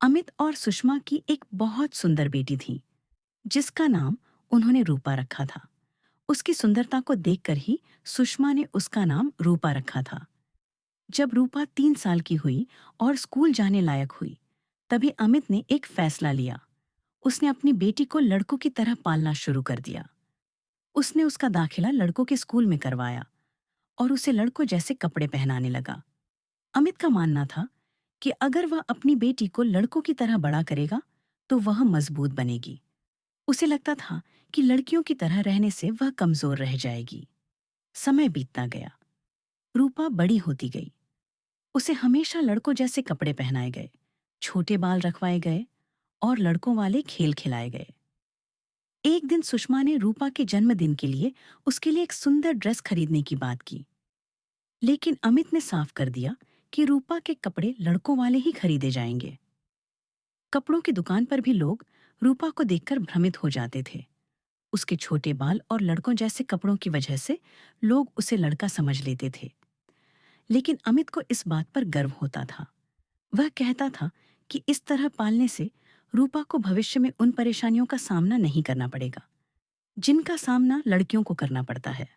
अमित और सुषमा की एक बहुत सुंदर बेटी थी, जिसका नाम उन्होंने रूपा रखा था। उसकी सुंदरता को देखकर ही सुषमा ने उसका नाम रूपा रखा था। जब रूपा 3 साल की हुई और स्कूल जाने लायक हुई, तभी अमित ने एक फैसला लिया। उसने अपनी बेटी को लड़कों की तरह पालना शुरू कर दिया। उसने उसका दाखिला लड़कों के स्कूल में करवाया और उसे लड़कों जैसे कपड़े पहनाने लगा। अमित का मानना था कि अगर वह अपनी बेटी को लड़कों की तरह बड़ा करेगा, तो वह मजबूत बनेगी। उसे लगता था कि लड़कियों की तरह रहने से वह कमजोर रह जाएगी। समय बीतता गया। रूपा बड़ी होती गई। उसे हमेशा लड़कों जैसे कपड़े पहनाए गए, छोटे बाल रखवाए गए और लड़कों वाले खेल खिलाए गए। एक दिन सुषमा ने रूपा के जन्मदिन के लिए उसके लिए एक सुंदर ड्रेस खरीदने की बात की, लेकिन अमित ने साफ कर दिया कि रूपा के कपड़े लड़कों वाले ही खरीदे जाएंगे। कपड़ों की दुकान पर भी लोग रूपा को देखकर भ्रमित हो जाते थे। उसके छोटे बाल और लड़कों जैसे कपड़ों की वजह से लोग उसे लड़का समझ लेते थे। लेकिन अमित को इस बात पर गर्व होता था। वह कहता था कि इस तरह पालने से रूपा को भविष्य में उन परेशानियों का सामना नहीं करना पड़ेगा, जिनका सामना लड़कियों को करना पड़ता है।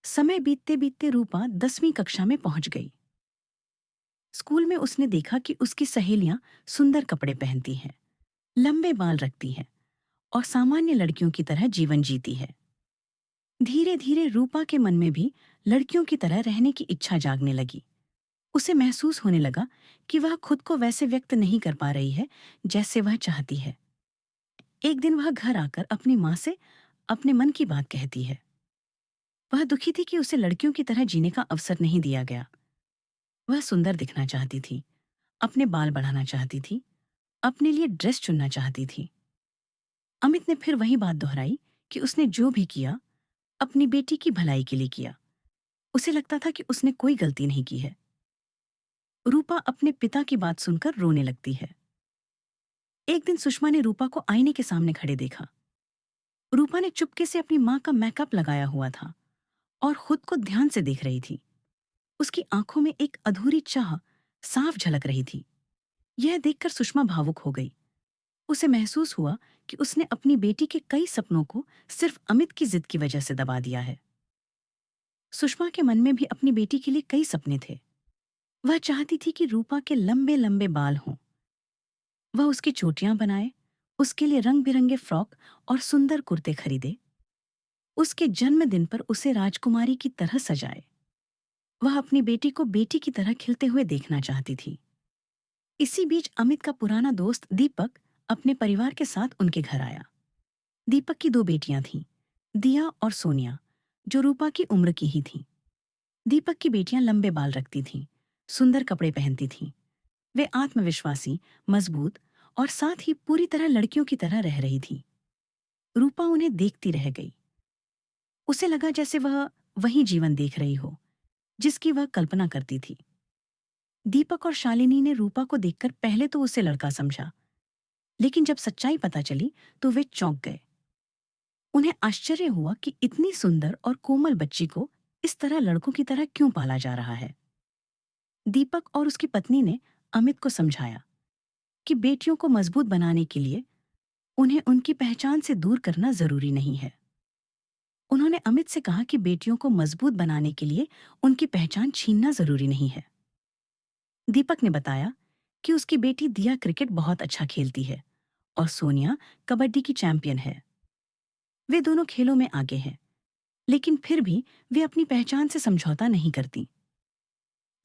समय बीतते बीतते रूपा 10वीं कक्षा में पहुंच गई। स्कूल में उसने देखा कि उसकी सहेलियां सुंदर कपड़े पहनती हैं, लंबे बाल रखती हैं और सामान्य लड़कियों की तरह जीवन जीती है। धीरे धीरे रूपा के मन में भी लड़कियों की तरह रहने की इच्छा जागने लगी। उसे महसूस होने लगा कि वह खुद को वैसे व्यक्त नहीं कर पा रही है जैसे वह चाहती है। एक दिन वह घर आकर अपनी माँ से अपने मन की बात कहती है। वह दुखी थी कि उसे लड़कियों की तरह जीने का अवसर नहीं दिया गया। वह सुंदर दिखना चाहती थी, अपने बाल बढ़ाना चाहती थी, अपने लिए ड्रेस चुनना चाहती थी। अमित ने फिर वही बात दोहराई कि उसने जो भी किया अपनी बेटी की भलाई के लिए किया। उसे लगता था कि उसने कोई गलती नहीं की है। रूपा अपने पिता की बात सुनकर रोने लगती है। एक दिन सुषमा ने रूपा को आईने के सामने खड़े देखा। रूपा ने चुपके से अपनी माँ का मेकअप लगाया हुआ था और खुद को ध्यान से देख रही थी। उसकी आंखों में एक अधूरी चाह साफ झलक रही थी। यह देखकर सुषमा भावुक हो गई। उसे महसूस हुआ कि उसने अपनी बेटी के कई सपनों को सिर्फ अमित की जिद की वजह से दबा दिया है। सुषमा के मन में भी अपनी बेटी के लिए कई सपने थे। वह चाहती थी कि रूपा के लंबे लंबे बाल हों। वह उसकी चोटियां बनाए, उसके लिए रंग बिरंगे फ्रॉक और सुंदर कुर्ते खरीदे, उसके जन्मदिन पर उसे राजकुमारी की तरह सजाए। वह अपनी बेटी को बेटी की तरह खिलते हुए देखना चाहती थी। इसी बीच अमित का पुराना दोस्त दीपक अपने परिवार के साथ उनके घर आया। दीपक की दो बेटियां थीं, दिया और सोनिया, जो रूपा की उम्र की ही थीं। दीपक की बेटियां लंबे बाल रखती थीं, सुंदर कपड़े पहनती थीं। वे आत्मविश्वासी, मजबूत और साथ ही पूरी तरह लड़कियों की तरह रह रही थीं। रूपा उन्हें देखती रह गई। उसे लगा जैसे वह वही जीवन देख रही हो जिसकी वह कल्पना करती थी। दीपक और शालिनी ने रूपा को देखकर पहले तो उसे लड़का समझा, लेकिन जब सच्चाई पता चली तो वे चौंक गए। उन्हें आश्चर्य हुआ कि इतनी सुंदर और कोमल बच्ची को इस तरह लड़कों की तरह क्यों पाला जा रहा है। दीपक और उसकी पत्नी ने अमित को समझाया कि बेटियों को मजबूत बनाने के लिए उन्हें उनकी पहचान से दूर करना जरूरी नहीं है। उन्होंने अमित से कहा कि बेटियों को मजबूत बनाने के लिए उनकी पहचान छीनना जरूरी नहीं है। दीपक ने बताया कि उसकी बेटी दिया क्रिकेट बहुत अच्छा खेलती है और सोनिया कबड्डी की चैंपियन है। वे दोनों खेलों में आगे हैं, लेकिन फिर भी वे अपनी पहचान से समझौता नहीं करती।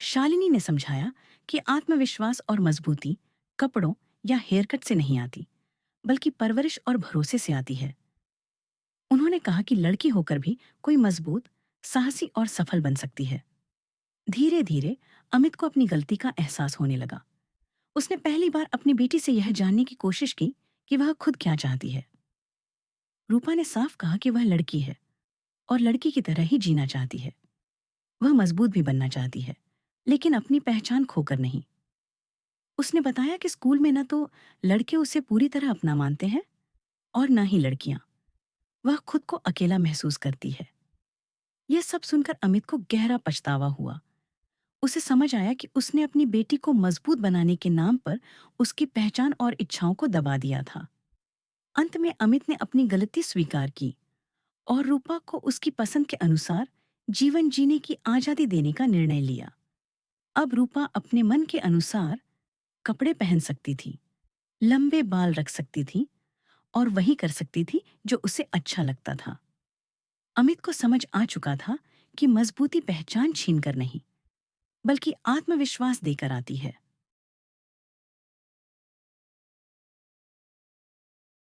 शालिनी ने समझाया कि आत्मविश्वास और मजबूती कपड़ों या हेयरकट से नहीं आती, बल्कि परवरिश और भरोसे से आती है। उन्होंने कहा कि लड़की होकर भी कोई मजबूत, साहसी और सफल बन सकती है। धीरे धीरे अमित को अपनी गलती का एहसास होने लगा। उसने पहली बार अपनी बेटी से यह जानने की कोशिश की कि वह खुद क्या चाहती है। रूपा ने साफ कहा कि वह लड़की है और लड़की की तरह ही जीना चाहती है। वह मजबूत भी बनना चाहती है, लेकिन अपनी पहचान खोकर नहीं। उसने बताया कि स्कूल में न तो लड़के उसे पूरी तरह अपना मानते हैं और न ही लड़कियां। वह खुद को अकेला महसूस करती है। यह सब सुनकर अमित को गहरा पछतावा हुआ। उसे समझ आया कि उसने अपनी बेटी को मजबूत बनाने के नाम पर उसकी पहचान और इच्छाओं को दबा दिया था। अंत में अमित ने अपनी गलती स्वीकार की और रूपा को उसकी पसंद के अनुसार जीवन जीने की आजादी देने का निर्णय लिया। अब रूपा अपने मन के अनुसार कपड़े पहन सकती थी, लंबे बाल रख सकती थी और वही कर सकती थी जो उसे अच्छा लगता था। अमित को समझ आ चुका था कि मजबूती पहचान छीन कर नहीं, बल्कि आत्मविश्वास देकर आती है।